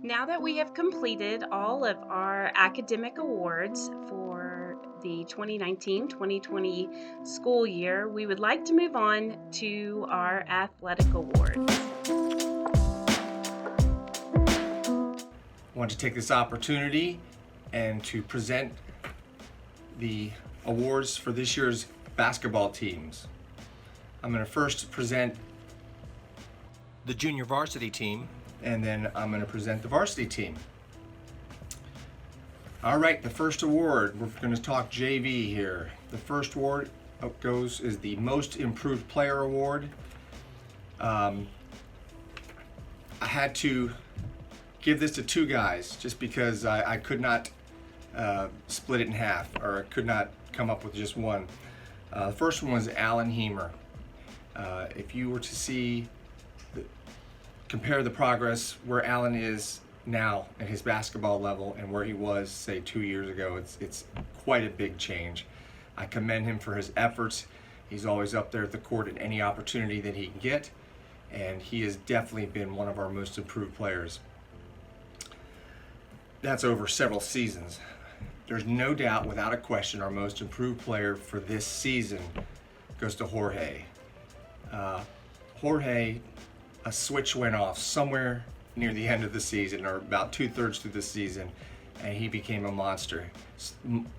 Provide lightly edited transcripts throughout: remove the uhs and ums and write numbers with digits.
Now that we have completed all of our academic awards for the 2019-2020 school year, we would like to move on to our athletic awards. I want to take this opportunity and to present the awards for this year's basketball teams. I'm going to first present the junior varsity team, and then I'm going to present the varsity team. All right, the first award, we're going to talk JV here. The first award is the Most Improved Player Award. I had to give this to two guys just because I could not split it in half, or I could not come up with just one. The first one was Alan Heemer. If you were to compare the progress where Alan is now at his basketball level and where he was, say, 2 years ago, it's quite a big change. I commend him for his efforts. He's always up there at the court at any opportunity that he can get, and he has definitely been one of our most improved players. That's over several seasons. There's no doubt, without a question, our most improved player for this season goes to Jorge. Jorge, a switch went off somewhere near the end of the season, or about 2/3 through the season, and he became a monster.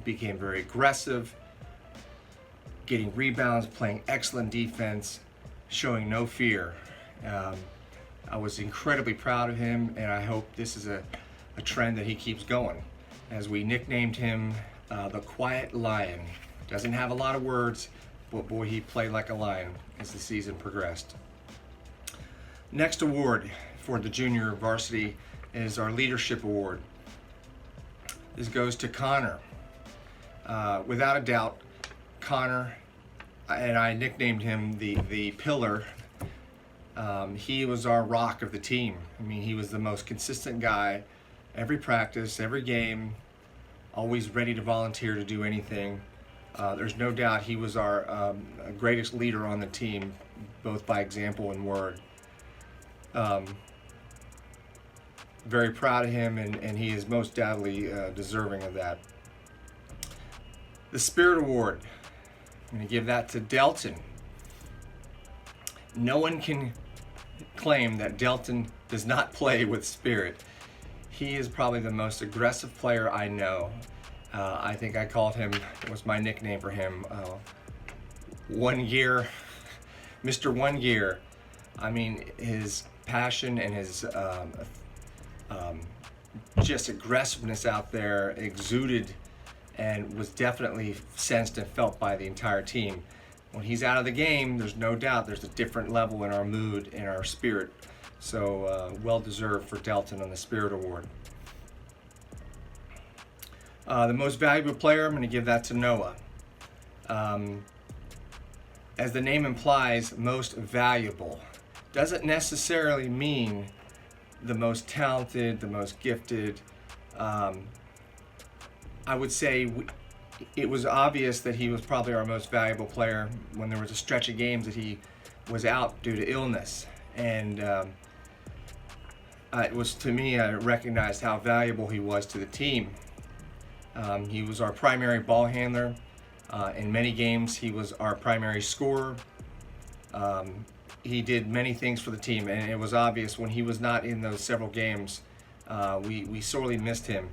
Became very aggressive, getting rebounds, playing excellent defense, showing no fear. I was incredibly proud of him, and I hope this is a trend that he keeps going. As we nicknamed him the Quiet Lion. Doesn't have a lot of words, but boy, he played like a lion as the season progressed. Next award for the junior varsity is our Leadership Award. This goes to Connor. Without a doubt, Connor, and I nicknamed him the Pillar. He was our rock of the team. I mean, he was the most consistent guy. Every practice, every game, always ready to volunteer to do anything. There's no doubt he was our greatest leader on the team, both by example and word. Very proud of him, and he is most doubtly deserving of that. The Spirit Award, I'm going to give that to Delton. No one can claim that Delton does not play with spirit. He is probably the most aggressive player I know. I think I called him, it was my nickname for him, One Gear, Mr. One Gear. I mean, his passion and his just aggressiveness out there exuded and was definitely sensed and felt by the entire team. When he's out of the game, there's no doubt there's a different level in our mood and our spirit. So well deserved for Delton on the Spirit Award. The most valuable player, I'm going to give that to Noah. As the name implies, most valuable. Doesn't necessarily mean the most talented, the most gifted. I would say it was obvious that he was probably our most valuable player when there was a stretch of games that he was out due to illness. And it was, to me, I recognized how valuable he was to the team. He was our primary ball handler. In many games, he was our primary scorer. He did many things for the team, and it was obvious when he was not in those several games. We sorely missed him.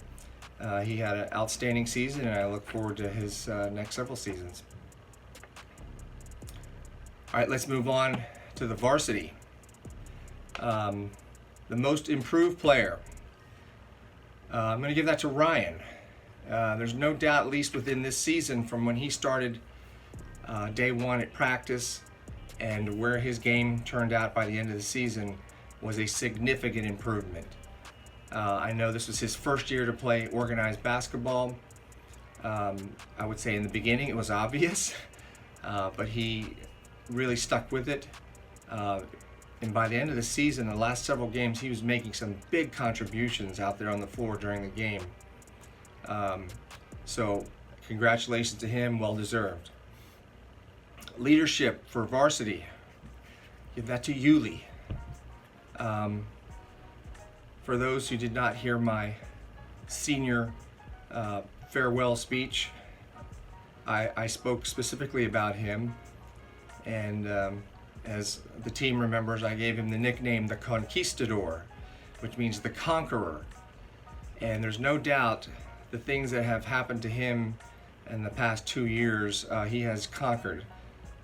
He had an outstanding season, and I look forward to his next several seasons. All right, let's move on to the varsity. The most improved player. I'm going to give that to Ryan. There's no doubt, at least within this season, from when he started day one at practice and where his game turned out by the end of the season, was a significant improvement. I know this was his first year to play organized basketball. I would say in the beginning it was obvious, but he really stuck with it. And by the end of the season, the last several games, he was making some big contributions out there on the floor during the game. So congratulations to him, well deserved. Leadership for varsity, give that to Yuli. For those who did not hear my senior farewell speech, I spoke specifically about him, and as the team remembers, I gave him the nickname the Conquistador, which means the conqueror. And there's no doubt the things that have happened to him in the past 2 years, he has conquered.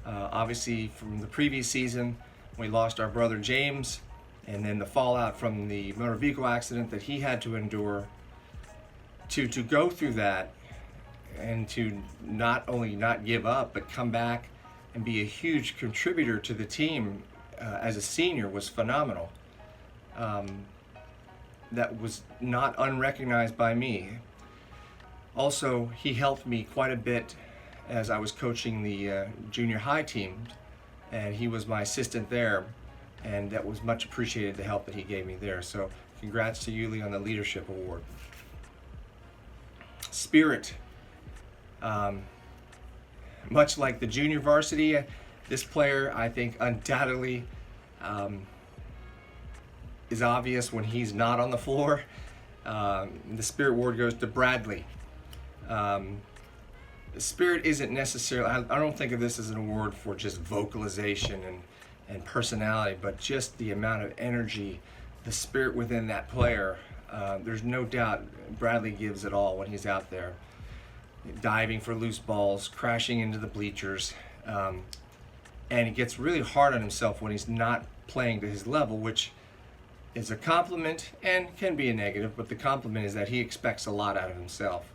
Obviously, from the previous season, we lost our brother James, and then the fallout from the motor vehicle accident that he had to endure. To go through that and to not only not give up, but come back and be a huge contributor to the team as a senior was phenomenal. That was not unrecognized by me. Also, he helped me quite a bit as I was coaching the junior high team, and he was my assistant there, and that was much appreciated, the help that he gave me there. So congrats to Yuli on the Leadership Award. Spirit. Much like the junior varsity, this player, I think, undoubtedly is obvious when he's not on the floor. The Spirit Award goes to Bradley. Spirit isn't necessarily, I don't think of this as an award for just vocalization and personality, but just the amount of energy, the spirit within that player. There's no doubt Bradley gives it all when he's out there, diving for loose balls, crashing into the bleachers, and he gets really hard on himself when he's not playing to his level, which is a compliment and can be a negative, but the compliment is that he expects a lot out of himself.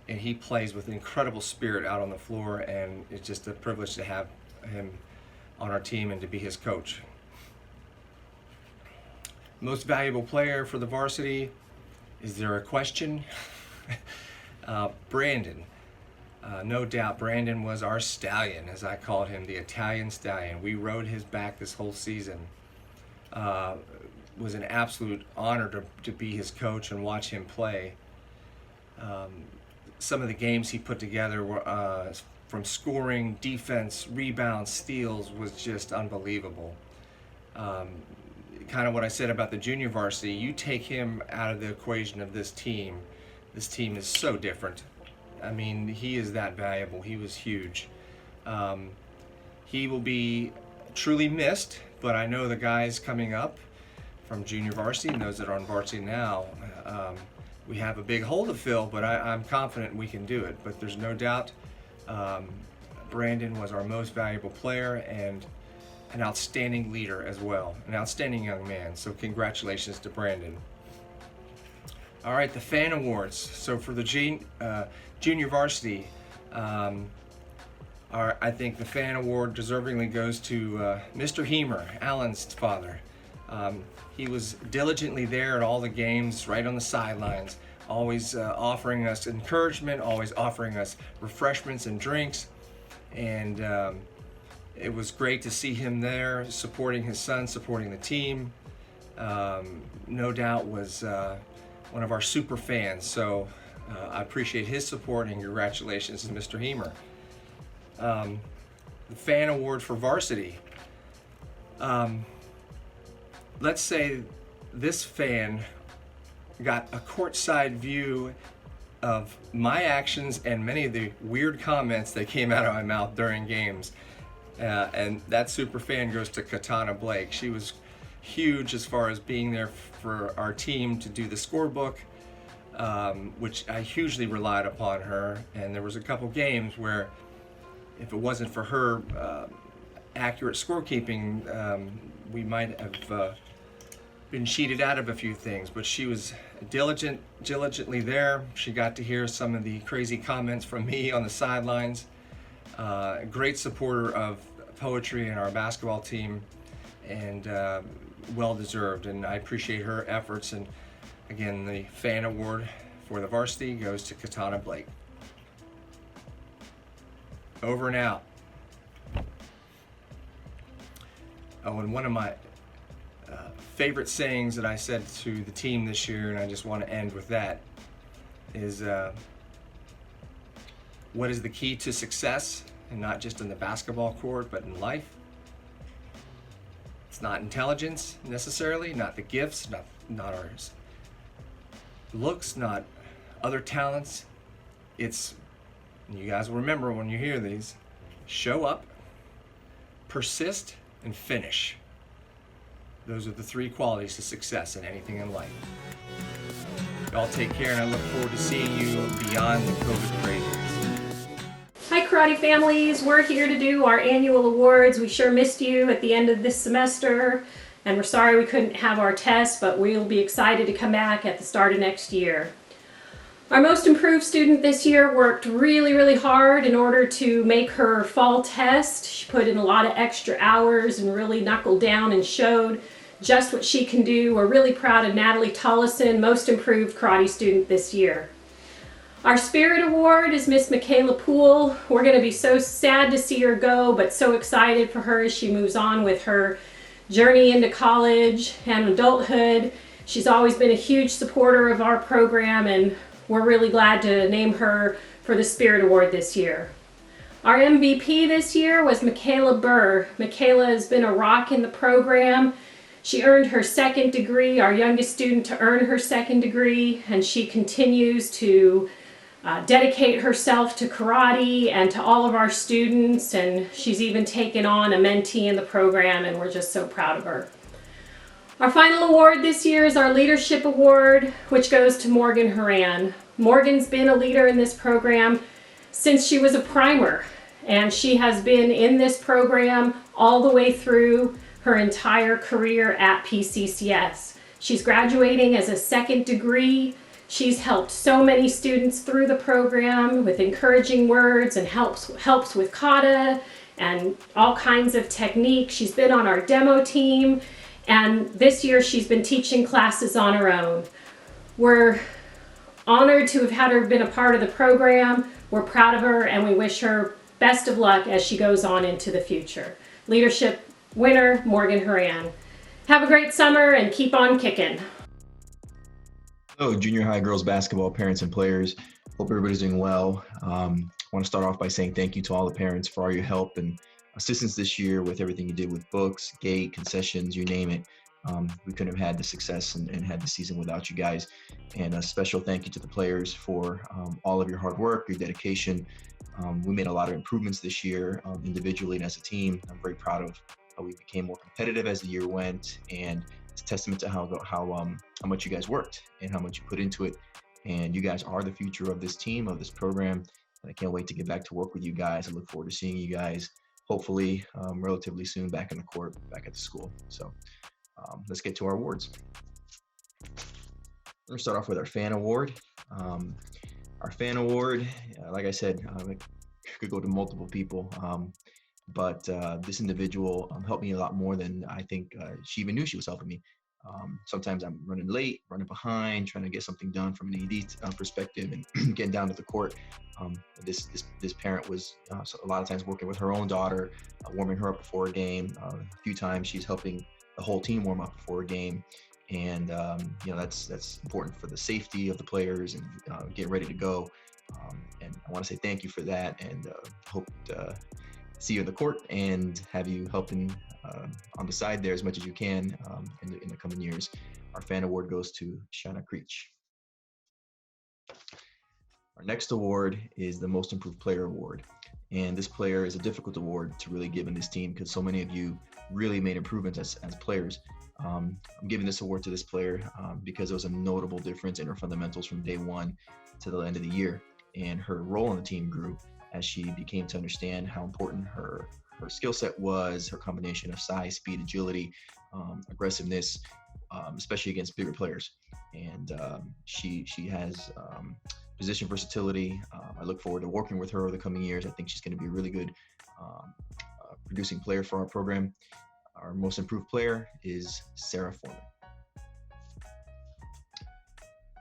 And he plays with incredible spirit out on the floor, and it's just a privilege to have him on our team and to be his coach. Most valuable player for the varsity, is there a question? Brandon. No doubt Brandon was our stallion, as I called him, the Italian stallion. We rode his back this whole season. It was an absolute honor to be his coach and watch him play. Some of the games he put together were, from scoring, defense, rebounds, steals, was just unbelievable. Kind of what I said about the junior varsity, you take him out of the equation of this team is so different. I mean, he is that valuable. He was huge. He will be truly missed, but I know the guys coming up from junior varsity and those that are on varsity now, we have a big hole to fill, but I'm confident we can do it. But there's no doubt Brandon was our most valuable player and an outstanding leader as well, an outstanding young man. So congratulations to Brandon. All right, the fan awards. So for the junior varsity, I think the fan award deservingly goes to Mr. Hemer, Alan's father. He was diligently there at all the games, right on the sidelines, always offering us encouragement, always offering us refreshments and drinks. And it was great to see him there, supporting his son, supporting the team. No doubt was one of our super fans. So I appreciate his support, and congratulations to Mr. Hemer. The fan award for varsity. Let's say this fan got a courtside view of my actions and many of the weird comments that came out of my mouth during games. And that super fan goes to Katana Blake. She was huge as far as being there for our team to do the scorebook, which I hugely relied upon her. And there was a couple games where if it wasn't for her accurate scorekeeping, we might have been cheated out of a few things, but she was diligently there. She got to hear some of the crazy comments from me on the sidelines. Great supporter of poetry and our basketball team, and well deserved, and I appreciate her efforts. And again, the fan award for the varsity goes to Katana Blake. Over and out. Oh, and one of my favorite sayings that I said to the team this year, and I just want to end with that, is what is the key to success, and not just in the basketball court, but in life? It's not intelligence necessarily, not the gifts, not not our looks, not other talents. It's, you guys will remember when you hear these, show up, persist, and finish. Those are the three qualities to success in anything in life. Y'all take care, and I look forward to seeing you beyond the COVID craziness. Hi karate families, we're here to do our annual awards. We sure missed you at the end of this semester, and we're sorry we couldn't have our test, but we'll be excited to come back at the start of next year. Our most improved student this year worked really hard in order to make her fall test. She put in a lot of extra hours and really knuckled down and showed just what she can do. We're really proud of Natalie Tollison, most improved karate student this year. Our Spirit Award is Miss Michaela Poole. We're going to be so sad to see her go, but so excited for her as she moves on with her journey into college and adulthood. She's always been a huge supporter of our program, and we're really glad to name her for the Spirit Award this year. Our MVP this year was Michaela Burr. Michaela has been a rock in the program. She earned her second degree, our youngest student to earn her second degree, and she continues to dedicate herself to karate and to all of our students, and she's even taken on a mentee in the program, and we're just so proud of her. Our final award this year is our Leadership Award, which goes to Morgan Horan. Morgan's been a leader in this program since she was a primer, and she has been in this program all the way through her entire career at PCCS. She's graduating as a second degree. She's helped so many students through the program with encouraging words and helps with kata and all kinds of techniques. She's been on our demo team, and this year she's been teaching classes on her own. We're honored to have had her been a part of the program. We're proud of her, and we wish her best of luck as she goes on into the future. Leadership winner, Morgan Horan. Have a great summer and keep on kicking. Hello, junior high girls basketball parents and players. Hope everybody's doing well. I want to start off by saying thank you to all the parents for all your help and assistance this year with everything you did with books, gate, concessions, you name it. We couldn't have had the success and had the season without you guys. And a special thank you to the players for all of your hard work, your dedication. We made a lot of improvements this year individually and as a team. I'm very proud of how we became more competitive as the year went, and it's a testament to how much you guys worked and how much you put into it. And you guys are the future of this team, of this program. And I can't wait to get back to work with you guys. I look forward to seeing you guys hopefully relatively soon back in the court, back at the school. So let's get to our awards. We're gonna start off with our fan award. Our fan award, like I said, it could go to multiple people. But this individual helped me a lot more than I think she even knew she was helping me. Sometimes I'm running late, running behind, trying to get something done from an AD perspective and getting down to the court. This parent was a lot of times working with her own daughter, warming her up before a game. A few times she's helping the whole team warm up before a game. And that's important for the safety of the players and getting ready to go. And I want to say thank you for that, and hope to see you in the court and have you helping on the side there as much as you can in the coming years. Our fan award goes to Shanna Creech. Our next award is the Most Improved Player Award. And this player is a difficult award to really give in this team because so many of you really made improvements as players. I'm giving this award to this player because there was a notable difference in her fundamentals from day one to the end of the year. And her role on the team grew as she became to understand how important her skill set was, her combination of size, speed, agility, aggressiveness, especially against bigger players. And she has position versatility. I look forward to working with her over the coming years. I think she's going to be a really good producing player for our program. Our most improved player is Sarah Foreman.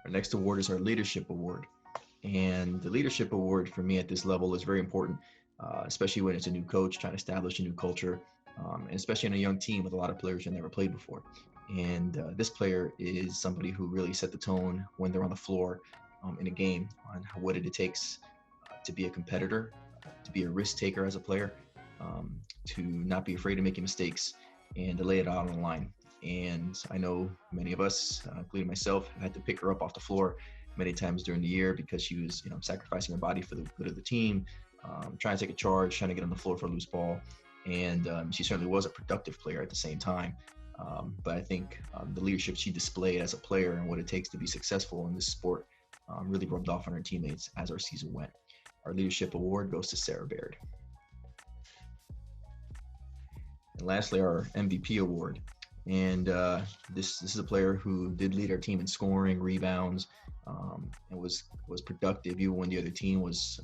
Our next award is our Leadership Award. And the Leadership Award for me at this level is very important, especially when it's a new coach trying to establish a new culture, and especially in a young team with a lot of players who never played before. And this player is somebody who really set the tone when they're on the floor in a game on what it takes to be a competitor, to be a risk taker as a player, to not be afraid of making mistakes and to lay it out on the line. And I know many of us, including myself, have had to pick her up off the floor many times during the year because she was, sacrificing her body for the good of the team, trying to take a charge, trying to get on the floor for a loose ball. And she certainly was a productive player at the same time. But I think the leadership she displayed as a player and what it takes to be successful in this sport really rubbed off on her teammates as our season went. Our leadership award goes to Sarah Baird. And lastly, our MVP award. And this is a player who did lead our team in scoring, rebounds, and was productive even when the other team was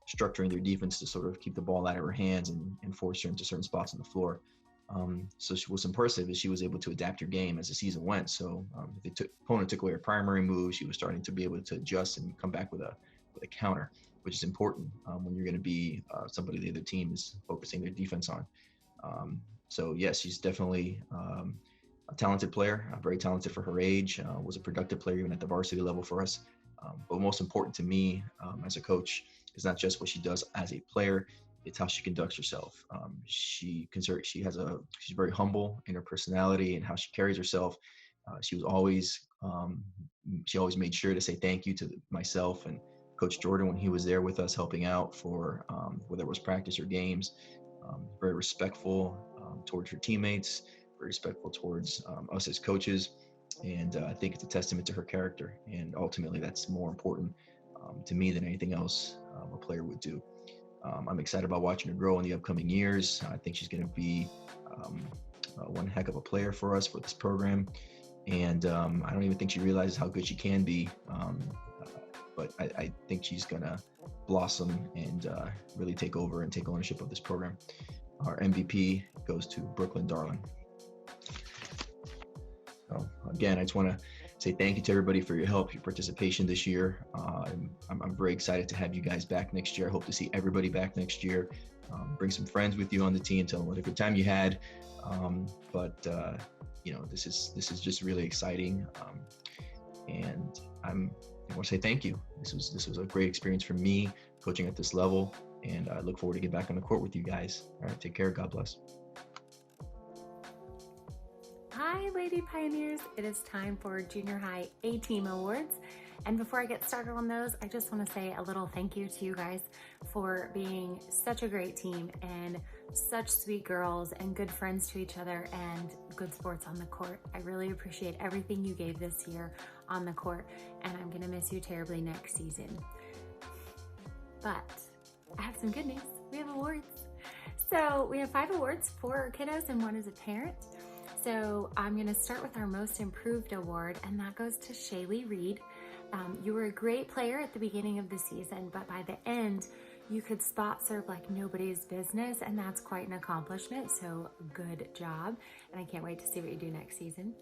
structuring their defense to sort of keep the ball out of her hands and force her into certain spots on the floor. So what's impressive is she was able to adapt her game as the season went. So if the opponent took away her primary move, she was starting to be able to adjust and come back with a counter, which is important when you're going to be somebody the other team is focusing their defense on. So yes, she's definitely a talented player, very talented for her age, was a productive player even at the varsity level for us. But most important to me as a coach is not just what she does as a player, it's how she conducts herself. She's very humble in her personality and how she carries herself. She always made sure to say thank you to myself and Coach Jordan when he was there with us helping out for whether it was practice or games. Very respectful towards her teammates, very respectful towards us as coaches. And I think it's a testament to her character. And ultimately, that's more important to me than anything else a player would do. I'm excited about watching her grow in the upcoming years. I think she's going to be one heck of a player for us for this program. And I don't even think she realizes how good she can be. But I think she's going to blossom and really take over and take ownership of this program. Our MVP goes to Brooklyn Darling. So again, I just want to say thank you to everybody for your help, your participation this year. I'm very excited to have you guys back next year. I hope to see everybody back next year. Bring some friends with you on the team. Tell them what a good time you had. This is just really exciting. And I want to say thank you. This was a great experience for me coaching at this level, and I look forward to get back on the court with you guys. All right, take care. God bless. Hi, Lady Pioneers. It is time for Junior High A-Team Awards. And before I get started on those, I just want to say a little thank you to you guys for being such a great team and such sweet girls and good friends to each other and good sports on the court. I really appreciate everything you gave this year on the court, and I'm going to miss you terribly next season. But I have some good news. We have awards. So we have 5 awards, 4 are kiddos and 1 is a parent. So I'm going to start with our Most Improved Award, and that goes to Shaylee Reed. You were a great player at the beginning of the season, but by the end, you could spot serve like nobody's business, and that's quite an accomplishment, so good job. And I can't wait to see what you do next season.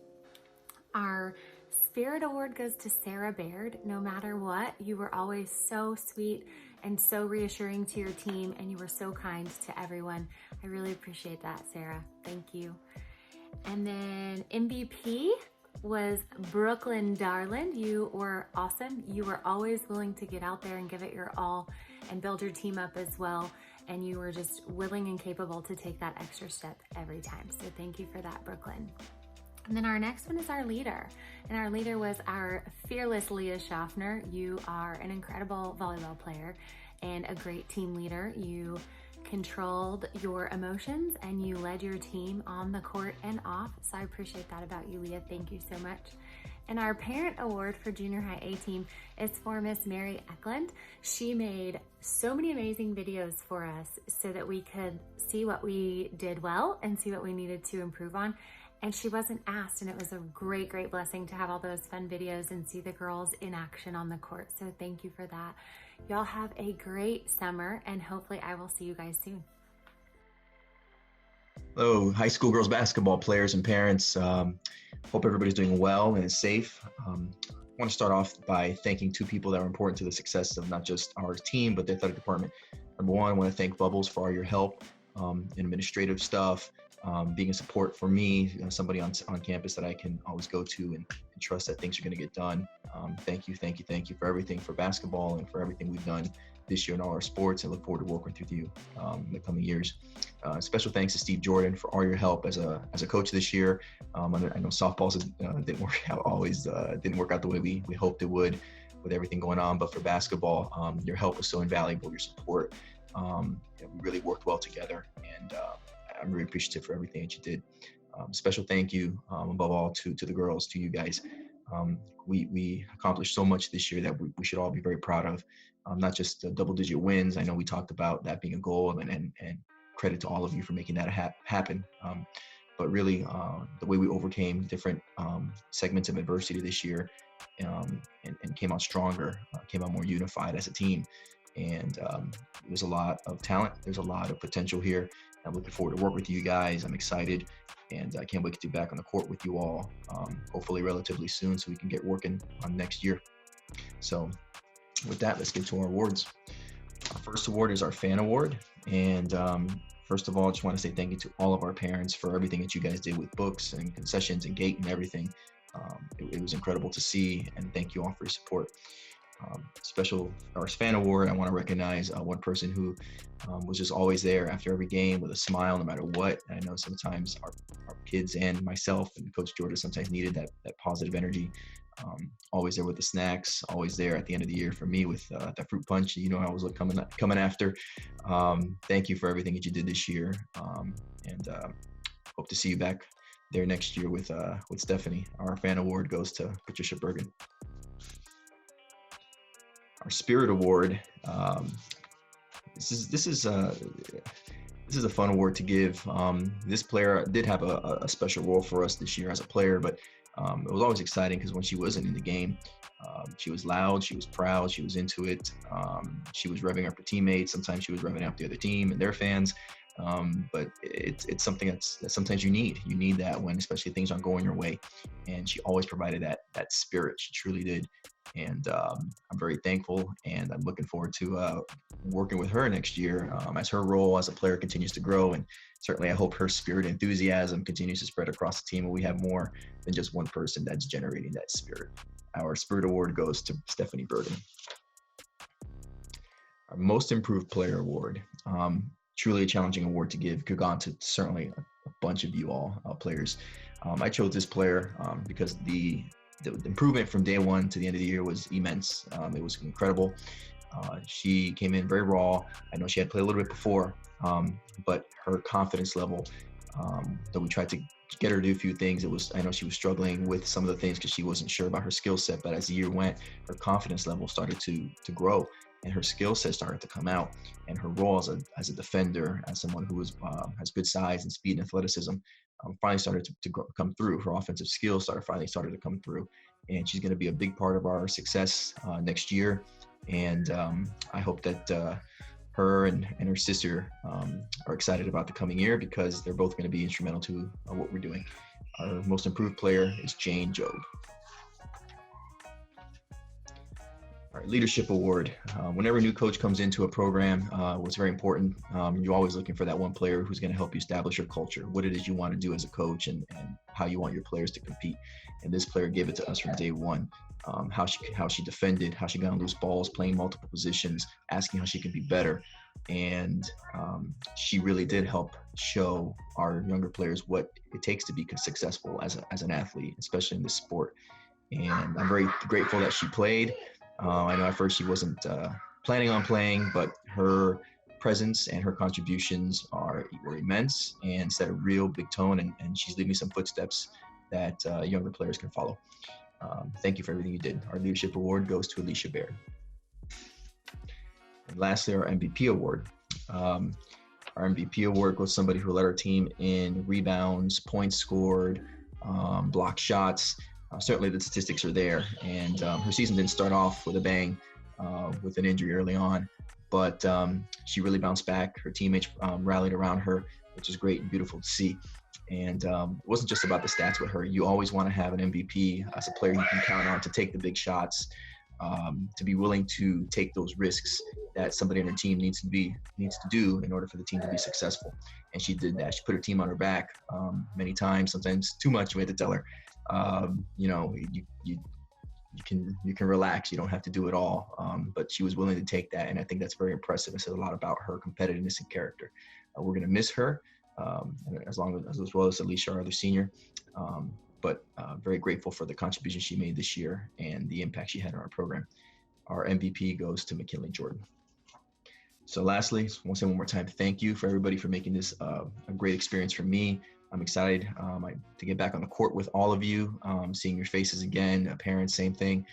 Our Spirit Award goes to Sarah Baird. No matter what, you were always so sweet and so reassuring to your team, and you were so kind to everyone. I really appreciate that, Sarah. Thank you. And then MVP was Brooklyn Darling. You were awesome. You were always willing to get out there and give it your all and build your team up as well. And you were just willing and capable to take that extra step every time. So thank you for that, Brooklyn. And then our next one is our leader. And our leader was our fearless Leah Schaffner. You are an incredible volleyball player and a great team leader. You controlled your emotions and you led your team on the court and off. So I appreciate that about you, Leah. Thank you so much. And our parent award for Junior High A-Team is for Miss Mary Eklund. She made so many amazing videos for us so that we could see what we did well and see what we needed to improve on. And she wasn't asked, and it was a great, great blessing to have all those fun videos and see the girls in action on the court. So thank you for that. Y'all have a great summer, and hopefully I will see you guys soon. Hello, high school girls basketball players and parents. Hope everybody's doing well and is safe. I want to start off by thanking 2 people that were important to the success of not just our team, but the athletic department. Number 1, I want to thank Bubbles for all your help in administrative stuff, being a support for me, somebody on campus that I can always go to and trust that things are going to get done. Thank you for everything for basketball and for everything we've done this year in all our sports. I look forward to working with you in the coming years. Special thanks to Steve Jordan for all your help as a coach this year. I know softball didn't work out always, didn't work out the way we hoped it would with everything going on, but for basketball, your help was so invaluable, your support. We really worked well together, and I'm really appreciative for everything that you did. Special thank you above all to the girls, to you guys. We accomplished so much this year that we should all be very proud of. Not just double-digit wins. I know we talked about that being a goal, and credit to all of you for making that happen. But really, the way we overcame different segments of adversity this year, and came out stronger, came out more unified as a team. And there's a lot of talent. There's a lot of potential here. I'm looking forward to work with you guys. I'm excited, and I can't wait to be back on the court with you all, hopefully relatively soon, so we can get working on next year. So with that, let's get to our awards. Our first award is our fan award. And first of all, I just want to say thank you to all of our parents for everything that you guys did with books and concessions and gate and everything. It was incredible to see, and thank you all for your support. Our fan award, I want to recognize one person who was just always there after every game with a smile no matter what. And I know sometimes our kids and myself and Coach Jordan sometimes needed that positive energy. Always there with the snacks, always there at the end of the year for me with that fruit punch. You know, I was coming after. Thank you for everything that you did this year, and hope to see you back there next year with Stephanie. Our fan award goes to Patricia Bergen. Our Spirit Award. This is a fun award to give. This player did have a special role for us this year as a player, but it was always exciting because when she wasn't in the game, she was loud, she was proud, she was into it. She was revving up her teammates. Sometimes she was revving up the other team and their fans. But it's something that sometimes you need. You need that when, especially things aren't going your way. And she always provided that spirit. She truly did. And I'm very thankful, and I'm looking forward to working with her next year as her role as a player continues to grow. And certainly I hope her spirit and enthusiasm continues to spread across the team, and we have more than just one person that's generating that spirit. Our Spirit Award goes to Stephanie Bergen. Our Most Improved Player Award. Truly a challenging award to give. Could go on to certainly a bunch of you all players. I chose this player because the improvement from day one to the end of the year was immense. It was incredible. She came in very raw. I know she had played a little bit before, but her confidence level, though we tried to get her to do a few things, I know she was struggling with some of the things because she wasn't sure about her skill set, but as the year went, her confidence level started to grow, and her skill set started to come out, and her role as a defender, as someone who has good size and speed and athleticism, finally started to come through. Her offensive skills finally started to come through, and she's going to be a big part of our success next year. And I hope that her and her sister are excited about the coming year, because they're both going to be instrumental to what we're doing. Our Most Improved Player is Jane Job. Our Leadership Award. Whenever a new coach comes into a program, what's very important, you're always looking for that one player who's going to help you establish your culture, what it is you want to do as a coach, and how you want your players to compete. And this player gave it to us from day one. How she defended, how she got on loose balls, playing multiple positions, asking how she could be better. And she really did help show our younger players what it takes to be successful as an athlete, especially in this sport. And I'm very grateful that she played. I know at first she wasn't planning on playing, but her presence and her contributions were immense and set a real big tone, and she's leaving some footsteps that younger players can follow. Thank you for everything you did. Our Leadership Award goes to Alicia Baird. And lastly, our MVP Award. Our MVP Award goes to somebody who led our team in rebounds, points scored, block shots. Certainly the statistics are there, and her season didn't start off with a bang with an injury early on, but she really bounced back. Her teammates rallied around her, which is great and beautiful to see. And it wasn't just about the stats with her. You always want to have an MVP as a player you can count on to take the big shots, to be willing to take those risks that somebody on her team needs to do in order for the team to be successful. And she did that. She put her team on her back many times, sometimes too much. We had to tell her, you you can relax. You don't have to do it all. But she was willing to take that, and I think that's very impressive. It says a lot about her competitiveness and character. We're going to miss her, as well as Alicia, our other senior. But very grateful for the contribution she made this year and the impact she had on our program. Our MVP goes to McKinley Jordan. So lastly, I want to say one more time, thank you for everybody for making this a great experience for me. I'm excited to get back on the court with all of you, seeing your faces again, parents, same thing.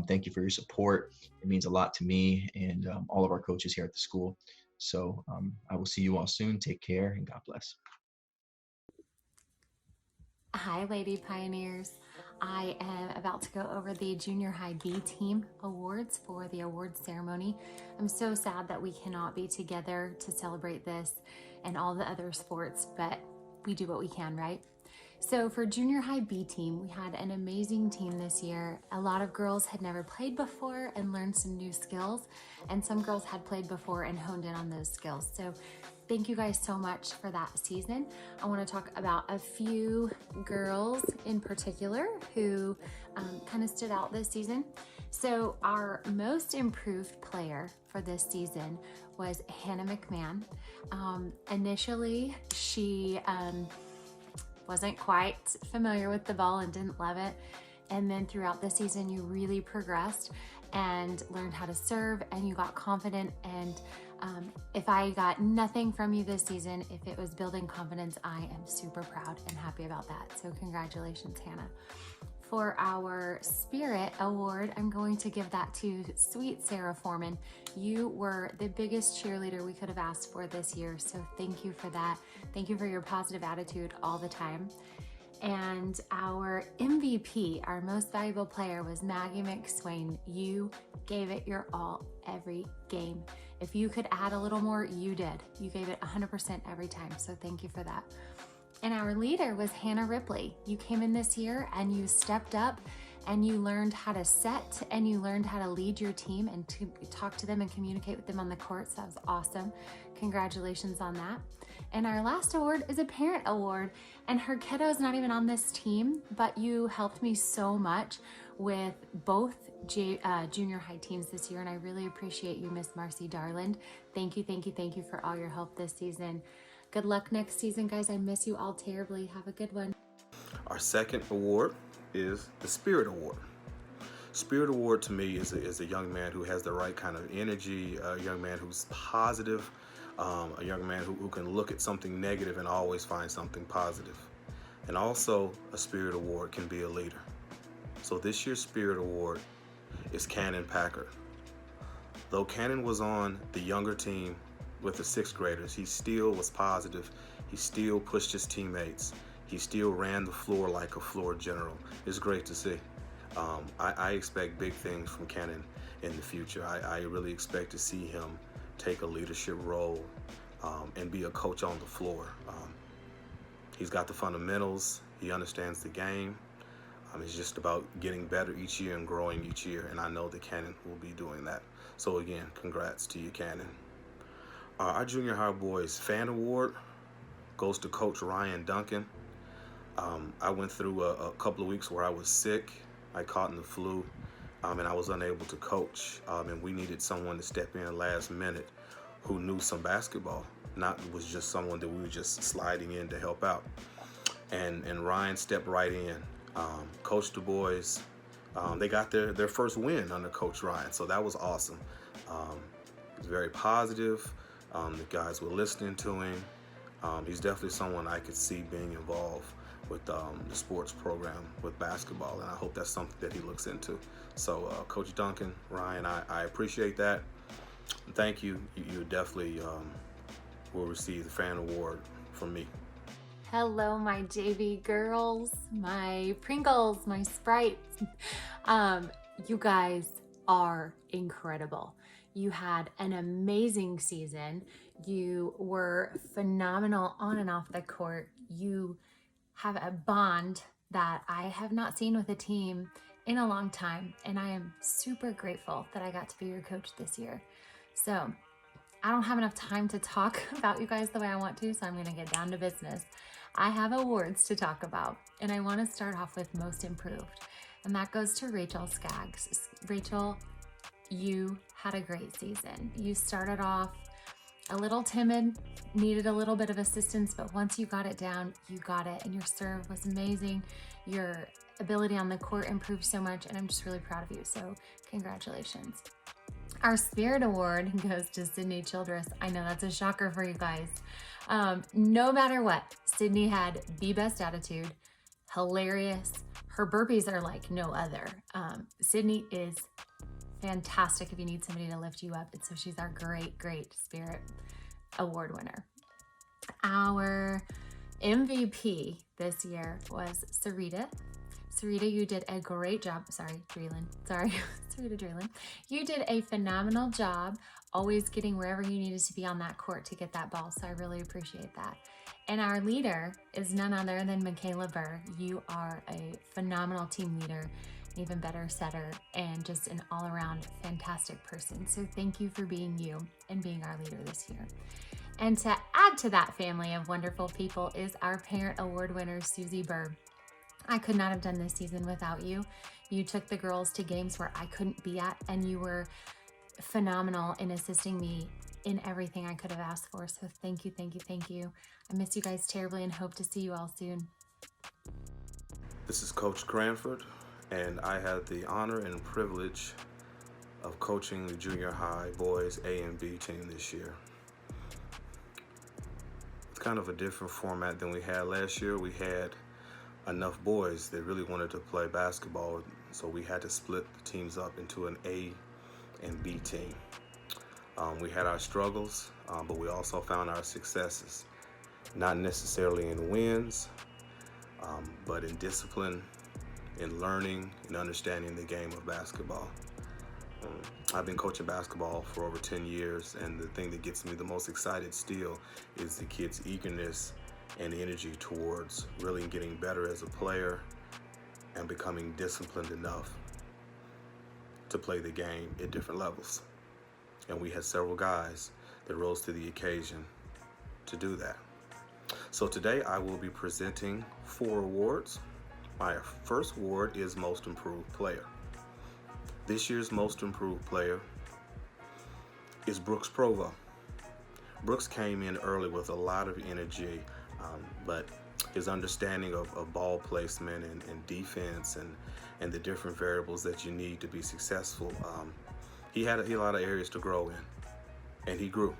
Thank you for your support. It means a lot to me and all of our coaches here at the school. So I will see you all soon. Take care and God bless. Hi, Lady Pioneers. I am about to go over the Junior High B Team Awards for the awards ceremony. I'm so sad that we cannot be together to celebrate this and all the other sports, but we do what we can, right? So for Junior High B Team, we had an amazing team this year. A lot of girls had never played before and learned some new skills, and some girls had played before and honed in on those skills. So thank you guys so much for that season. I want to talk about a few girls in particular who kind of stood out this season. So our most improved player for this season was Hannah McMahon. Initially, she wasn't quite familiar with the ball and didn't love it. And then throughout the season, you really progressed and learned how to serve, and you got confident. And if I got nothing from you this season, if it was building confidence, I am super proud and happy about that. So congratulations, Hannah. For our Spirit Award, I'm going to give that to sweet Sarah Foreman. You were the biggest cheerleader we could have asked for this year, so thank you for that. Thank you for your positive attitude all the time. And our MVP, our most valuable player, was Maggie McSwain. You gave it your all every game. If you could add a little more, you did. You gave it 100% every time, so thank you for that. And our leader was Hannah Ripley. You came in this year and you stepped up and you learned how to set and you learned how to lead your team and to talk to them and communicate with them on the court. So that was awesome. Congratulations on that. And our last award is a parent award, and her kiddo's not even on this team, but you helped me so much with both junior high teams this year, and I really appreciate you, Miss Marcy Darland. Thank you, thank you, thank you for all your help this season. Good luck next season, guys. I miss you all terribly. Have a good one. Our second award is the Spirit Award. Spirit Award to me is a young man who has the right kind of energy, a young man who's positive, a young man who can look at something negative and always find something positive. And also a Spirit Award can be a leader. So this year's Spirit Award is Cannon Packard. Though Cannon was on the younger team with the sixth graders, he still was positive. He still pushed his teammates. He still ran the floor like a floor general. It's great to see. I expect big things from Cannon in the future. I really expect to see him take a leadership role and be a coach on the floor. He's got the fundamentals. He understands the game. It's just about getting better each year and growing each year, and I know that Cannon will be doing that. So again, congrats to you, Cannon. Our junior high boys fan award goes to Coach Ryan Duncan. I went through a couple of weeks where I was sick. I caught in the flu, and I was unable to coach. And we needed someone to step in last minute who knew some basketball, not was just someone that we were just sliding in to help out. And Ryan stepped right in, coached the boys. They got their first win under Coach Ryan, so that was awesome. He was very positive. The guys were listening to him. He's definitely someone I could see being involved with the sports program with basketball, and I hope that's something that he looks into. So Coach Duncan, Ryan, I appreciate that. Thank you. You definitely will receive the fan award from me. Hello, my JV girls, my Pringles, my Sprites. You guys are incredible. You had an amazing season. You were phenomenal on and off the court. You have a bond that I have not seen with a team in a long time, and I am super grateful that I got to be your coach this year. So I don't have enough time to talk about you guys the way I want to, so I'm going to get down to business. I have awards to talk about, and I want to start off with Most Improved. and that goes to Rachel Skaggs. Rachel, you had a great season. You started off a little timid, needed a little bit of assistance, but once you got it down, you got it, and your serve was amazing. Your ability on the court improved so much, and I'm just really proud of you, so congratulations. Our Spirit Award goes to Sydney Childress. I know that's a shocker for you guys. No matter what, Sydney had the best attitude, hilarious. Her burpees are like no other. Sydney is fantastic if you need somebody to lift you up. And so she's our great Spirit Award winner. Our MVP this year was Sarita. Sarita, you did a great job. Sorry, Sarita Dreeland. You did a phenomenal job always getting wherever you needed to be on that court to get that ball. So I really appreciate that. And our leader is none other than Michaela Burr. You are a phenomenal team leader, even better setter, and just an all-around fantastic person. So thank you for being you and being our leader this year. And to add to that family of wonderful people is our parent award winner, Susie Burr. I could not have done this season without you. You took the girls to games where I couldn't be at, and you were phenomenal in assisting me in everything I could have asked for. So thank you. I miss you guys terribly and hope to see you all soon. This is Coach Cranford, and I had the honor and privilege of coaching the junior high boys A and B team this year. It's kind of a different format than we had last year. We had enough boys that really wanted to play basketball, so we had to split the teams up into an A and B team. We had our struggles, but we also found our successes, not necessarily in wins, but in discipline, in learning, and understanding the game of basketball. I've been coaching basketball for over 10 years, and the thing that gets me the most excited still is the kids' eagerness and energy towards really getting better as a player and becoming disciplined enough to play the game at different levels. And we had several guys that rose to the occasion to do that. So today I will be presenting 4 awards. My first award is Most Improved Player. This year's Most Improved Player is Brooks Provo. Brooks came in early with a lot of energy, but his understanding of ball placement and defense and the different variables that you need to be successful, he had a lot of areas to grow in, and he grew.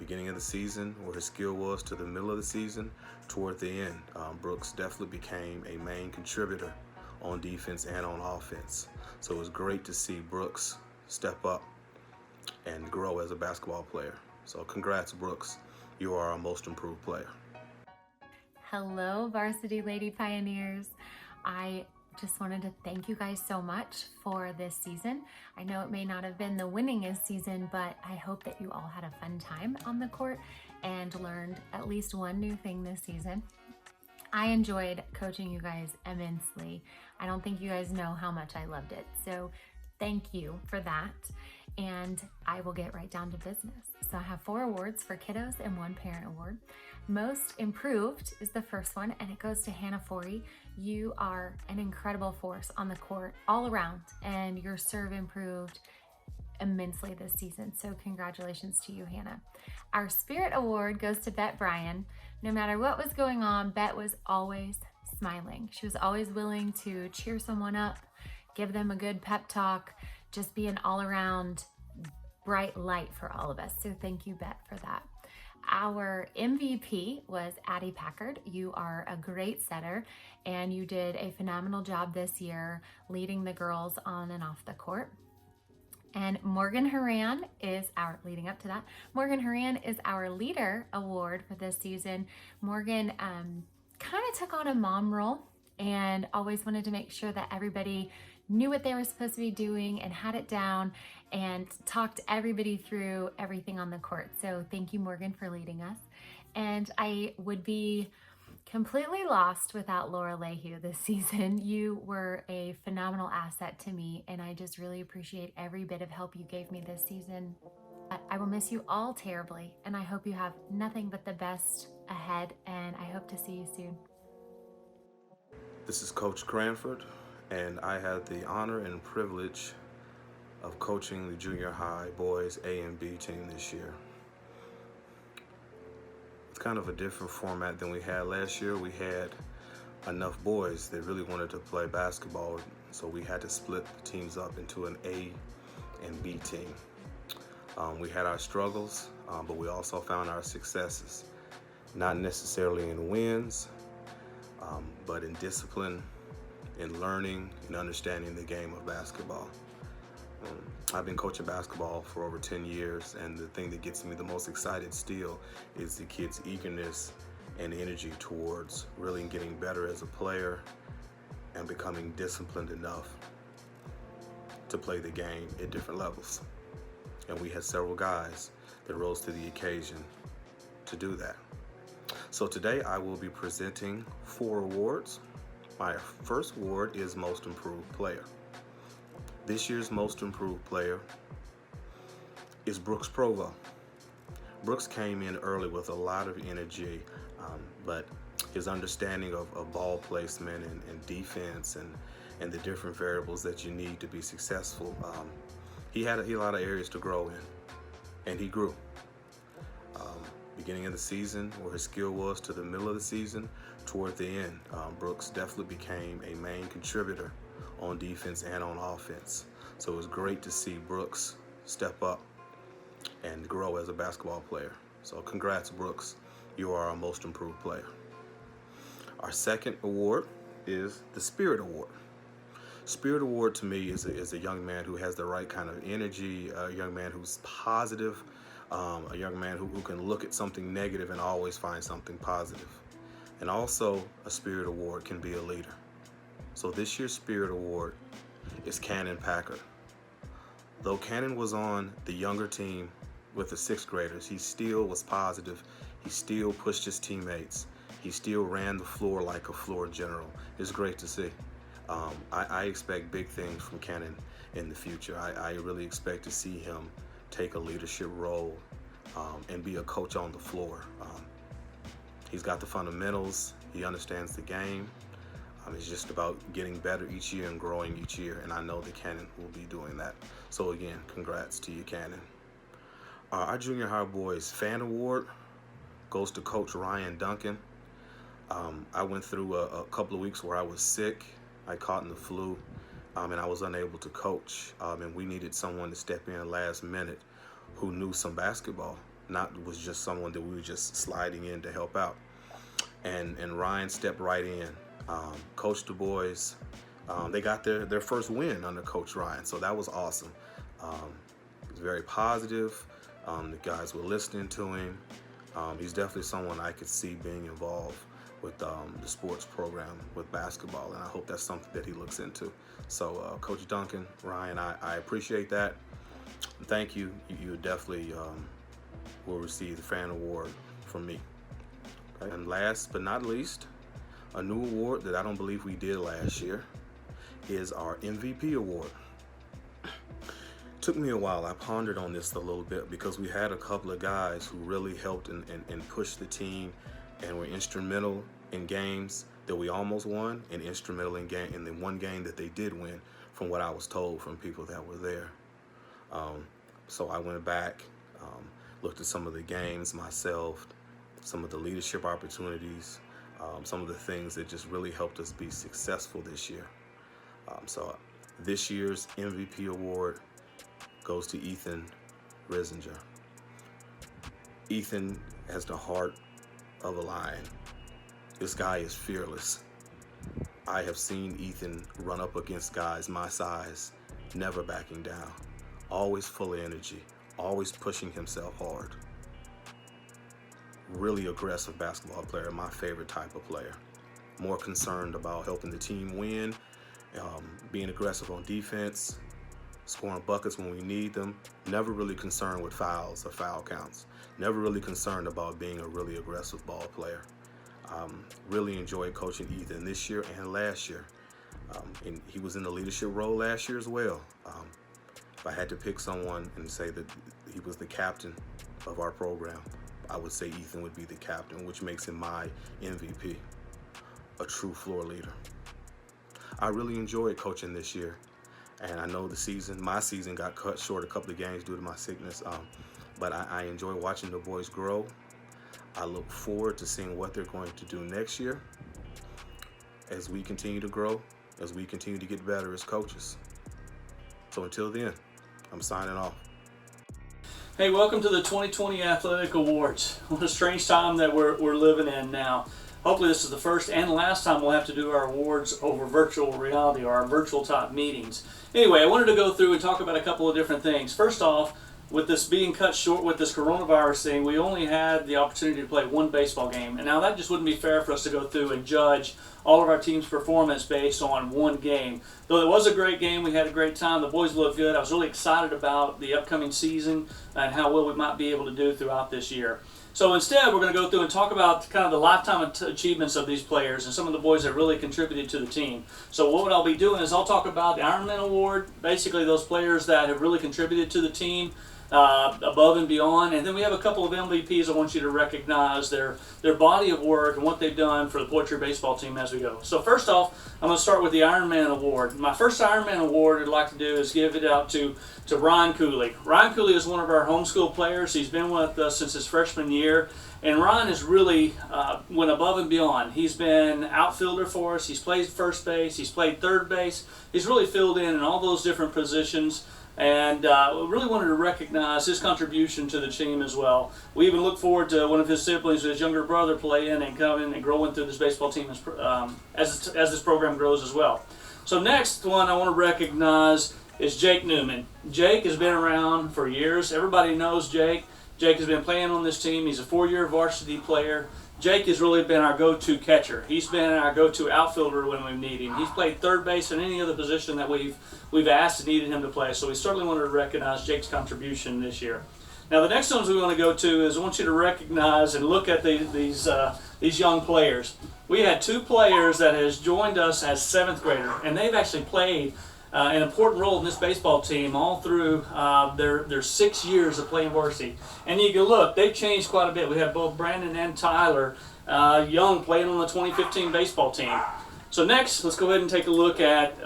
Beginning of the season, where his skill was, to the middle of the season, toward the end, Brooks definitely became a main contributor on defense and on offense. So it was great to see Brooks step up and grow as a basketball player. So congrats, Brooks. You are our Most Improved Player. Hello, Varsity Lady Pioneers. I just wanted to thank you guys so much for this season. I know it may not have been the winningest season, but I hope that you all had a fun time on the court and learned at least one new thing this season. I enjoyed coaching you guys immensely. I don't think you guys know how much I loved it. So thank you for that. And I will get right down to business. So I have 4 awards for kiddos and 1 parent award. Most Improved is the first one, and it goes to Hannah Forey. You are an incredible force on the court all around, and your serve improved immensely this season. So congratulations to you, Hannah. Our Spirit Award goes to Bet Bryan. No matter what was going on, Bet was always smiling. She was always willing to cheer someone up, give them a good pep talk, just be an all-around bright light for all of us. So thank you, Bet, for that. Our MVP was Addie Packard. You are a great setter, and you did a phenomenal job this year leading the girls on and off the court. And Morgan Haran is Morgan Haran is our Leader Award for this season. Morgan kind of took on a mom role and always wanted to make sure that everybody knew what they were supposed to be doing and had it down and talked everybody through everything on the court. So thank you, Morgan, for leading us. And I would be completely lost without Laura Lehue this season. You were a phenomenal asset to me, and I just really appreciate every bit of help you gave me this season. I will miss you all terribly, and I hope you have nothing but the best ahead, and I hope to see you soon. This is Coach Cranford, and I had the honor and privilege of coaching the junior high boys A and B team this year. It's kind of a different format than we had last year. We had enough boys that really wanted to play basketball, so we had to split the teams up into an A and B team. We had our struggles, but we also found our successes, not necessarily in wins, but in discipline, in learning, and understanding the game of basketball. I've been coaching basketball for over 10 years, and the thing that gets me the most excited still is the kids' eagerness and energy towards really getting better as a player and becoming disciplined enough to play the game at different levels. And we had several guys that rose to the occasion to do that. So today I will be presenting 4 awards. My first award is Most Improved Player. This year's Most Improved Player is Brooks Provo. Brooks came in early with a lot of energy, but his understanding of ball placement and defense and the different variables that you need to be successful, he had a lot of areas to grow in, and he grew. Beginning of the season, where his skill was, to the middle of the season, toward the end, Brooks definitely became a main contributor on defense and on offense. So it was great to see Brooks step up and grow as a basketball player. So congrats, Brooks. You are our Most Improved Player. Our second award is the Spirit Award. Spirit Award to me is a young man who has the right kind of energy, a young man who's positive, a young man who can look at something negative and always find something positive. And also, a Spirit Award can be a leader. So this year's Spirit Award is Cannon Packard. Though Cannon was on the younger team with the 6th graders, he still was positive. He still pushed his teammates. He still ran the floor like a floor general. It's great to see. I expect big things from Cannon in the future. I really expect to see him take a leadership role and be a coach on the floor. He's got the fundamentals. He understands the game. It's just about getting better each year and growing each year, and I know that Cannon will be doing that. So again, congrats to you, Cannon. Our junior high boys fan award goes to Coach Ryan Duncan. I went through a couple of weeks where I was sick. I caught in the flu, and I was unable to coach. And we needed someone to step in last minute who knew some basketball, not was just someone that we were just sliding in to help out. And Ryan stepped right in, coached the boys. They got their first win under Coach Ryan, so that was awesome. He was very positive. The guys were listening to him. He's definitely someone I could see being involved with the sports program with basketball, and I hope that's something that he looks into. So Coach Duncan, Ryan, I appreciate that. Thank you. You definitely will receive the fan award from me. Okay. And last but not least, a new award that I don't believe we did last year is our MVP award. Took me a while. I pondered on this a little bit because we had a couple of guys who really helped and pushed the team and were instrumental in games that we almost won, and instrumental in the one game that they did win, from what I was told from people that were there. So I went back, looked at some of the games myself, some of the leadership opportunities, some of the things that just really helped us be successful this year. So this year's MVP award goes to Ethan Risinger. Ethan has the heart of a lion. This guy is fearless. I have seen Ethan run up against guys my size, never backing down, always full of energy, always pushing himself hard. Really aggressive basketball player, my favorite type of player. More concerned about helping the team win, being aggressive on defense, scoring buckets when we need them, never really concerned with fouls or foul counts, never really concerned about being a really aggressive ball player. Really enjoyed coaching Ethan this year and last year. And he was in the leadership role last year as well. If I had to pick someone and say that he was the captain of our program, I would say Ethan would be the captain, which makes him my MVP, a true floor leader. I really enjoyed coaching this year. And I know my season got cut short a couple of games due to my sickness. But I enjoy watching the boys grow. I look forward to seeing what they're going to do next year as we continue to grow, as we continue to get better as coaches. So until then, I'm signing off. Hey, welcome to the 2020 Athletic Awards. What a strange time that we're living in now. Hopefully this is the first and last time we'll have to do our awards over virtual reality or our virtual type meetings. Anyway, I wanted to go through and talk about a couple of different things. First off, with this being cut short with this coronavirus thing, we only had the opportunity to play one baseball game. And now that just wouldn't be fair for us to go through and judge all of our team's performance based on one game. Though it was a great game, we had a great time, the boys looked good. I was really excited about the upcoming season and how well we might be able to do throughout this year. So instead, we're going to go through and talk about kind of the lifetime achievements of these players and some of the boys that really contributed to the team. So what I'll be doing is I'll talk about the Ironman Award, basically those players that have really contributed to the team above and beyond. And then we have a couple of MVPs I want you to recognize their body of work and what they've done for the Poetry baseball team as we go. So first off, I'm going to start with the Ironman Award. My first Ironman Award I'd like to do is give it out to Ryan Cooley. Ryan Cooley is one of our homeschool players. He's been with us since his freshman year. And Ryan has really went above and beyond. He's been outfielder for us. He's played first base. He's played third base. He's really filled in all those different positions. And we really wanted to recognize his contribution to the team as well. We even look forward to one of his siblings, his younger brother, playing and coming and growing through this baseball team as this program grows as well. So next one I want to recognize is Jake Newman. Jake has been around for years. Everybody knows Jake. Jake has been playing on this team. He's a 4-year varsity player. Jake has really been our go-to catcher. He's been our go-to outfielder when we need him. He's played third base and any other position that we've asked and needed him to play. So we certainly wanted to recognize Jake's contribution this year. Now the next ones we want to go to is I want you to recognize and look at these young players. We had 2 players that has joined us as 7th grader, and they've actually played an important role in this baseball team all through their 6 years of playing varsity. And you can look, they've changed quite a bit. We have both Brandon and Tyler Young playing on the 2015 baseball team. So next, let's go ahead and take a look at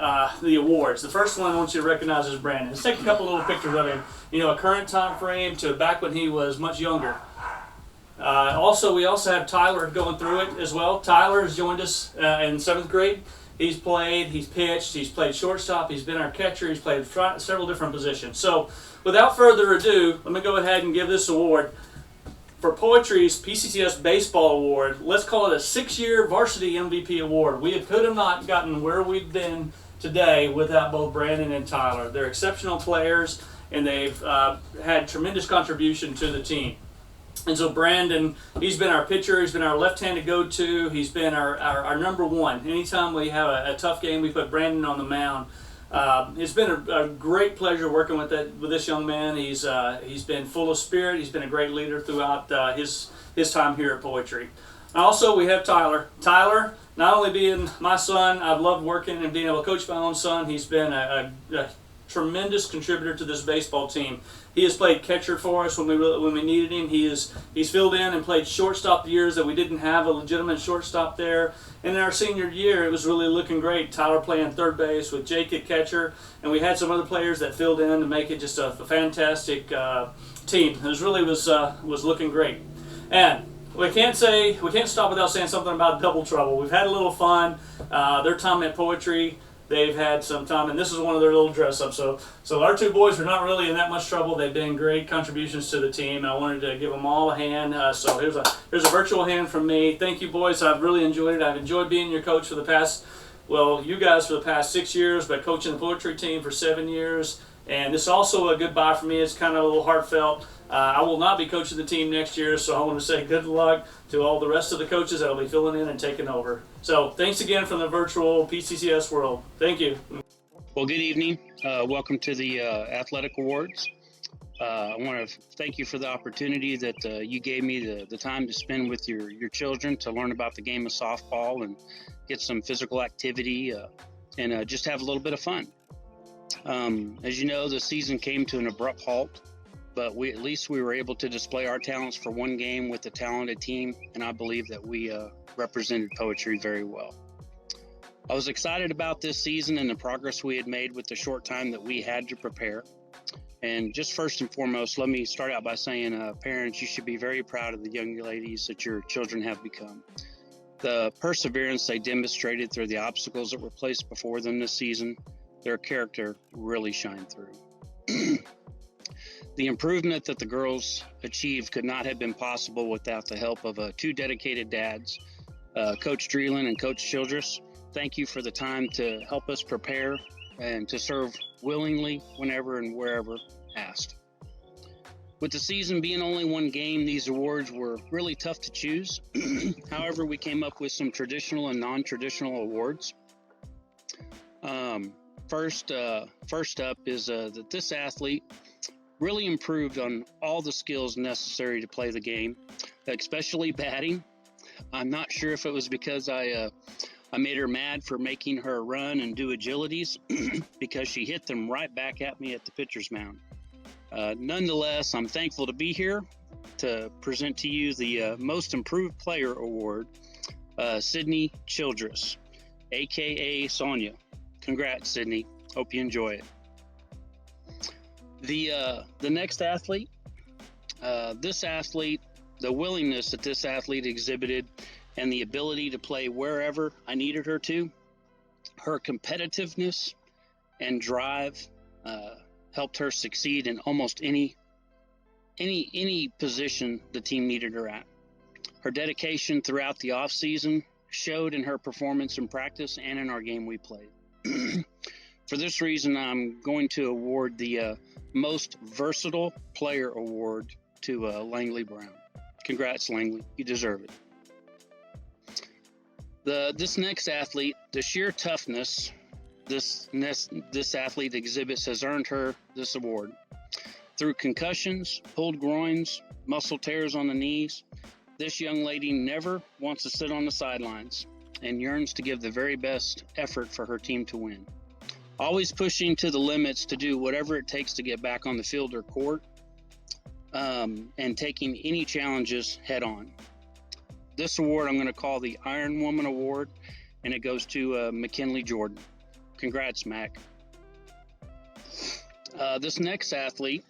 the awards. The first one I want you to recognize is Brandon. Let's take a couple little pictures of him. A current time frame to back when he was much younger. We also have Tyler going through it as well. Tyler has joined us in 7th grade. He's played, he's pitched, he's played shortstop, he's been our catcher, he's played several different positions. So without further ado, let me go ahead and give this award for Poetry's PCCS Baseball Award. Let's call it a 6-year varsity MVP award. We could have not gotten where we've been today without both Brandon and Tyler. They're exceptional players, and they've had tremendous contribution to the team. And so Brandon, he's been our pitcher, he's been our left-handed go-to, he's been our number one. Anytime we have a tough game, we put Brandon on the mound. It's been a great pleasure working with this young man. He's been full of spirit, he's been a great leader throughout his time here at Poetry. Also, we have Tyler. Tyler, not only being my son, I've loved working and being able to coach my own son. He's been a tremendous contributor to this baseball team. He has played catcher for us when we needed him. He's filled in and played shortstop the years that we didn't have a legitimate shortstop there. And in our senior year, it was really looking great. Tyler playing third base with Jake at catcher, and we had some other players that filled in to make it just a fantastic team. It was looking great. And we can't stop without saying something about Double Trouble. We've had a little fun. Their time at Poetry, they've had some time, and this is one of their little dress-ups. So our 2 boys are not really in that much trouble. They've been great contributions to the team, and I wanted to give them all a hand. So here's a virtual hand from me. Thank you, boys. I've really enjoyed it. I've enjoyed being your coach for the past, you guys for the past 6 years, but coaching the Poetry team for 7 years. And this is also a goodbye for me. It's kind of a little heartfelt. I will not be coaching the team next year, so I want to say good luck to all the rest of the coaches that will be filling in and taking over. So thanks again from the virtual PCCS world. Thank you. Well, good evening. Welcome to the Athletic Awards. I want to thank you for the opportunity that you gave me the time to spend with your children to learn about the game of softball and get some physical activity and just have a little bit of fun. As you know, the season came to an abrupt halt, but at least we were able to display our talents for one game with a talented team, and I believe that we represented Poetry very well. I was excited about this season and the progress we had made with the short time that we had to prepare. And just first and foremost, let me start out by saying, parents, you should be very proud of the young ladies that your children have become. The perseverance they demonstrated through the obstacles that were placed before them this season, their character really shined through. The improvement that the girls achieved could not have been possible without the help of two dedicated dads, Coach Dreeland and Coach Childress. Thank you for the time to help us prepare and to serve willingly whenever and wherever asked. With the season being only one game, these awards were really tough to choose. However, we came up with some traditional and non-traditional awards. First up is that this athlete really improved on all the skills necessary to play the game, especially batting. I'm not sure if it was because I made her mad for making her run and do agilities because she hit them right back at me at the pitcher's mound. Nonetheless, I'm thankful to be here to present to you the Most Improved Player Award, Sydney Childress, aka Sonia. Congrats, Sydney. Hope you enjoy it. The next athlete, the willingness that this athlete exhibited and the ability to play wherever I needed her to, her competitiveness and drive helped her succeed in almost any position the team needed her at. Her dedication throughout the off season showed in her performance in practice and in our game we played. For this reason, I'm going to award the Most Versatile Player Award to Langley Brown. Congrats, Langley. You deserve it. This next athlete, the sheer toughness this athlete exhibits has earned her this award. Through concussions, pulled groins, muscle tears on the knees, this young lady never wants to sit on the sidelines and yearns to give the very best effort for her team to win. Always pushing to the limits to do whatever it takes to get back on the field or court, and taking any challenges head on. This award I'm going to call the Iron Woman Award, and it goes to McKinley Jordan. Congrats, Mac. This next athlete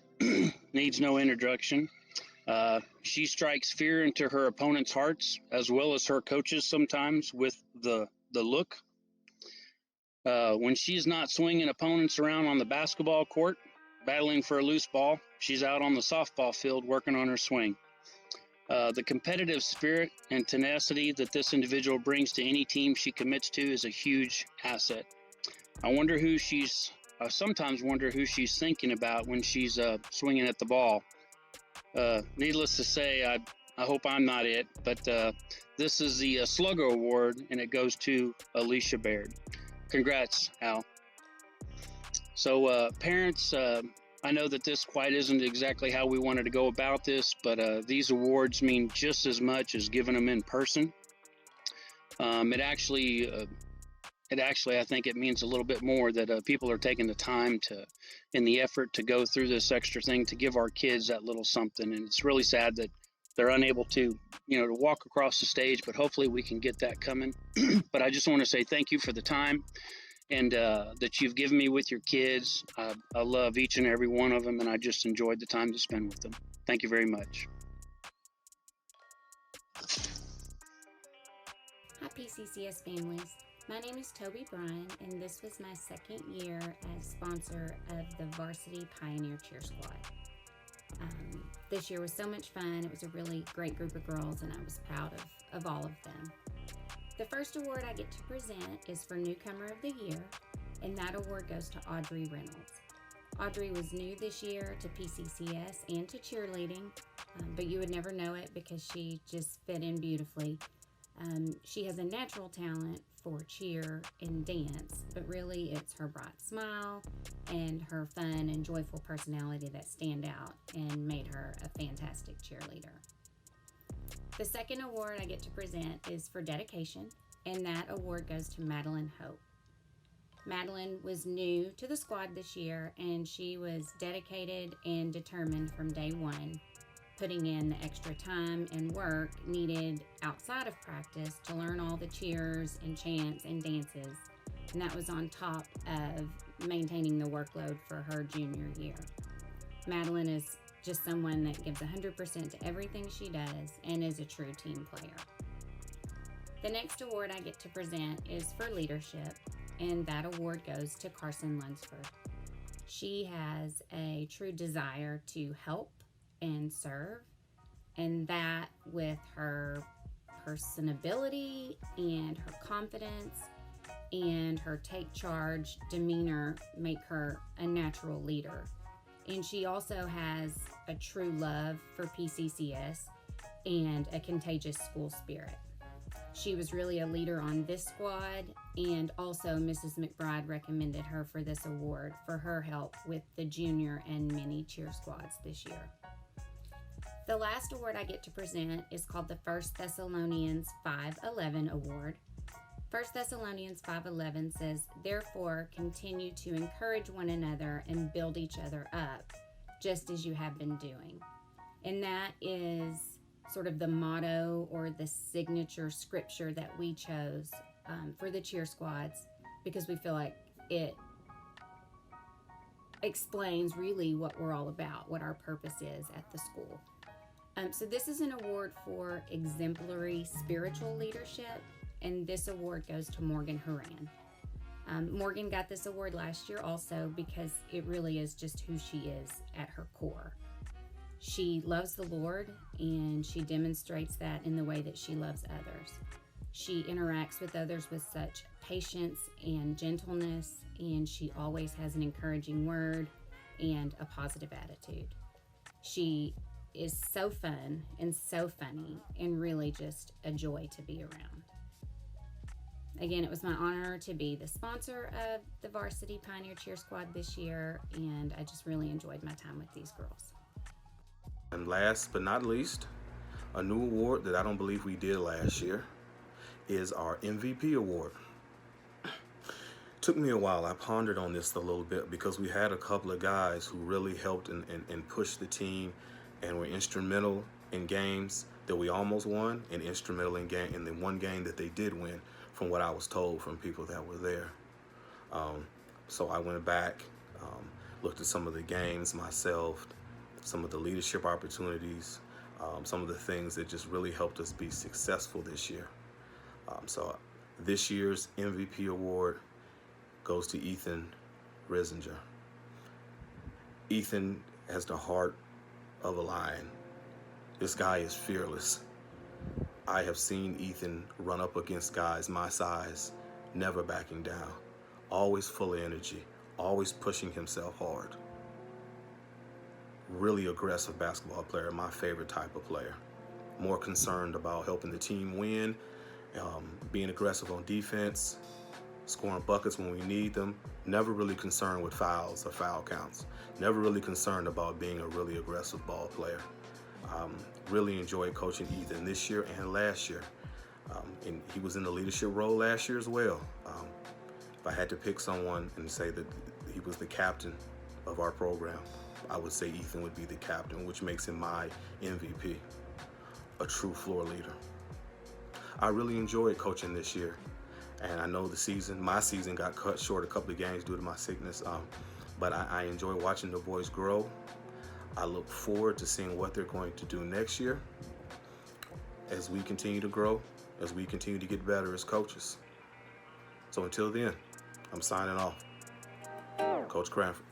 needs no introduction. She strikes fear into her opponent's hearts, as well as her coaches sometimes, with the look. When she's not swinging opponents around on the basketball court, battling for a loose ball, she's out on the softball field working on her swing. The competitive spirit and tenacity that this individual brings to any team she commits to is a huge asset. I sometimes wonder who she's thinking about when she's swinging at the ball. Needless to say, I hope I'm not it, but this is the Slugger Award, and it goes to Alicia Baird. Congrats, Al. So, parents, I know that this quite isn't exactly how we wanted to go about this, but these awards mean just as much as giving them in person. It actually, I think it means a little bit more that people are taking the time and the effort to go through this extra thing to give our kids that little something. And it's really sad that they're unable to walk across the stage, but hopefully we can get that coming. But I just want to say thank you for the time and that you've given me with your kids. I love each and every one of them, and I just enjoyed the time to spend with them. Thank you very much. Hi PCCS families. My name is Toby Bryan, and this was my second year as sponsor of the Varsity Pioneer Cheer Squad. This year was so much fun. It was a really great group of girls, and I was proud of all of them. The first award I get to present is for Newcomer of the Year, and that award goes to Audrey Reynolds. Audrey was new this year to PCCS and to cheerleading, but you would never know it because she just fit in beautifully. She has a natural talent for cheer and dance, but really it's her bright smile and her fun and joyful personality that stand out and made her a fantastic cheerleader. The second award I get to present is for dedication, and that award goes to Madeline Hope. Madeline was new to the squad this year, and she was dedicated and determined from day one. putting in the extra time and work needed outside of practice to learn all the cheers and chants and dances. And that was on top of maintaining the workload for her junior year. Madeline is just someone that gives 100% to everything she does and is a true team player. The next award I get to present is for leadership, and that award goes to Carson Lunsford. She has a true desire to help and serve, and that with her personability and her confidence and her take charge demeanor make her a natural leader. And she also has a true love for PCCS and a contagious school spirit. She was really a leader on this squad, and also Mrs. McBride recommended her for this award for her help with the junior and mini cheer squads this year. The last award I get to present is called the 1 Thessalonians 5:11 Award. 1 Thessalonians 5:11 says, "Therefore continue to encourage one another and build each other up, just as you have been doing." And that is sort of the motto or the signature scripture that we chose for the cheer squads, because we feel like it explains really what we're all about, what our purpose is at the school. So this is an award for exemplary spiritual leadership, and this award goes to Morgan Horan. Morgan got this award last year also because it really is just who she is at her core. She loves the Lord, and she demonstrates that in the way that she loves others. She interacts with others with such patience and gentleness, and she always has an encouraging word and a positive attitude. She is so fun and so funny and really just a joy to be around. Again, it was my honor to be the sponsor of the Varsity Pioneer Cheer Squad this year, and I just really enjoyed my time with these girls. And last but not least, a new award that I don't believe we did last year is our MVP award. Took me a while. I pondered on this a little bit because we had a couple of guys who really helped and pushed the team and were instrumental in games that we almost won, and instrumental in the one game that they did win, from what I was told from people that were there. So I went back, looked at some of the games myself, some of the leadership opportunities, some of the things that just really helped us be successful this year. So this year's MVP award goes to Ethan Risinger. Ethan has the heart of a lion. This guy is fearless. I have seen Ethan run up against guys my size, never backing down, always full of energy, always pushing himself hard. Really aggressive basketball player, my favorite type of player. More concerned about helping the team win, being aggressive on defense, scoring buckets when we need them, never really concerned with fouls or foul counts, never really concerned about being a really aggressive ball player. Really enjoyed coaching Ethan this year and last year. And he was in the leadership role last year as well. If I had to pick someone and say that he was the captain of our program, I would say Ethan would be the captain, which makes him my MVP, a true floor leader. I really enjoyed coaching this year. And I know my season got cut short a couple of games due to my sickness, but I enjoy watching the boys grow. I look forward to seeing what they're going to do next year as we continue to grow, as we continue to get better as coaches. So until then, I'm signing off. Coach Cranford.